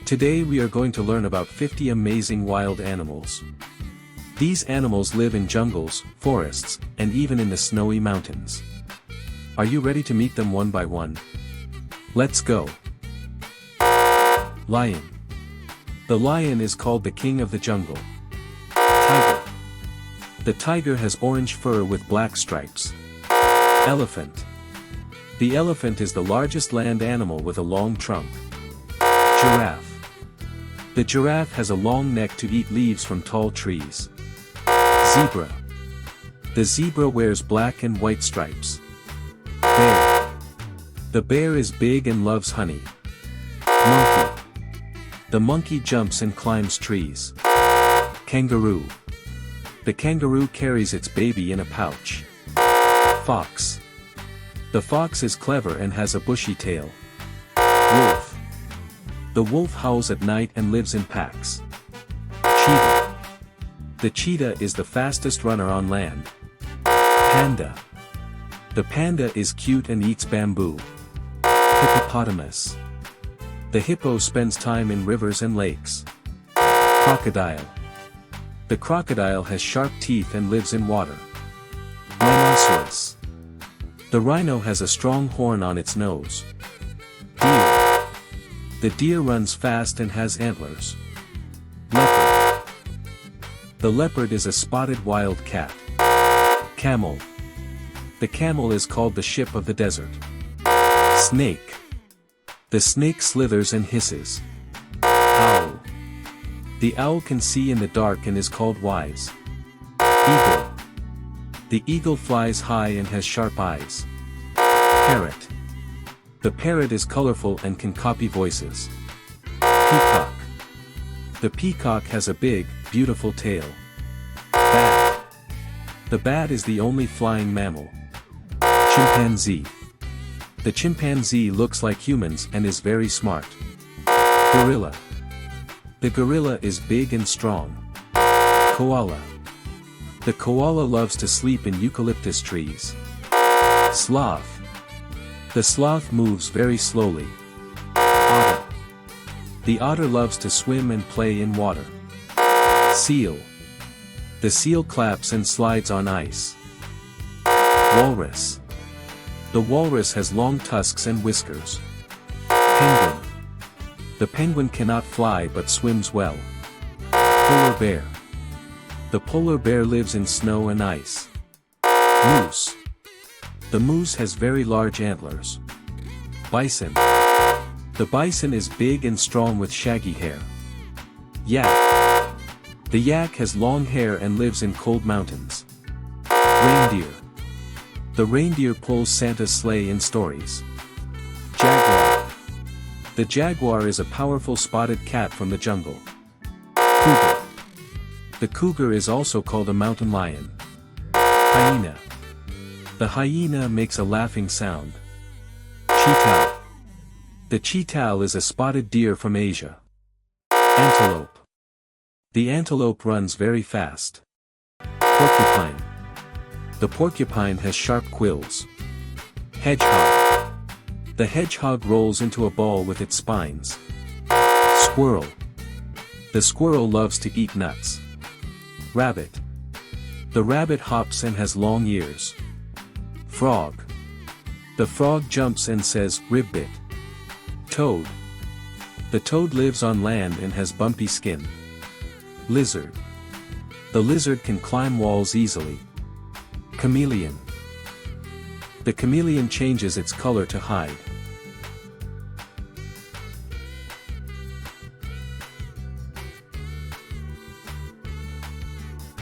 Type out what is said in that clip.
Today we are going to learn about 50 amazing wild animals. These animals live in jungles, forests, and even in the snowy mountains. Are you ready to meet them one by one? Let's go. Lion. The lion is called the king of the jungle. Tiger. The tiger has orange fur with black stripes. Elephant. The elephant is the largest land animal with a long trunk. Giraffe. The giraffe has a long neck to eat leaves from tall trees. Zebra. The zebra wears black and white stripes. Bear. The bear is big and loves honey. Monkey. The monkey jumps and climbs trees. Kangaroo. The kangaroo carries its baby in a pouch. Fox. The fox is clever and has a bushy tail. Wolf. The wolf howls at night and lives in packs. Cheetah. The cheetah is the fastest runner on land. Panda. The panda is cute and eats bamboo. Hippopotamus. The hippo spends time in rivers and lakes. Crocodile. The crocodile has sharp teeth and lives in water. Rhinoceros. The rhino has a strong horn on its nose. Deer. The deer runs fast and has antlers. Leopard. The leopard is a spotted wild cat. Camel. The camel is called the ship of the desert. Snake. The snake slithers and hisses. Owl. The owl can see in the dark and is called wise. Eagle. The eagle flies high and has sharp eyes. Parrot. The parrot is colorful and can copy voices. Peacock. The peacock has a big, beautiful tail. Bat. The bat is the only flying mammal. Chimpanzee. The chimpanzee looks like humans and is very smart. Gorilla. The gorilla is big and strong. Koala. The koala loves to sleep in eucalyptus trees. Sloth. The sloth moves very slowly. Otter. The otter loves to swim and play in water. Seal. The seal claps and slides on ice. Walrus. The walrus has long tusks and whiskers. Penguin. The penguin cannot fly but swims well. Polar bear. The polar bear lives in snow and ice. Moose. The moose has very large antlers. Bison. The bison is big and strong with shaggy hair. Yak. The yak has long hair and lives in cold mountains. Reindeer. The reindeer pulls Santa's sleigh in stories. Jaguar. The jaguar is a powerful spotted cat from the jungle. Cougar. The cougar is also called a mountain lion. Hyena. The hyena makes a laughing sound. Cheetah. The cheetah is a spotted deer from Asia. Antelope. The antelope runs very fast. Porcupine. The porcupine has sharp quills. Hedgehog. The hedgehog rolls into a ball with its spines. Squirrel. The squirrel loves to eat nuts. Rabbit. The rabbit hops and has long ears. Frog. The frog jumps and says, "Ribbit." Toad. The toad lives on land and has bumpy skin. Lizard. The lizard can climb walls easily. Chameleon. The chameleon changes its color to hide.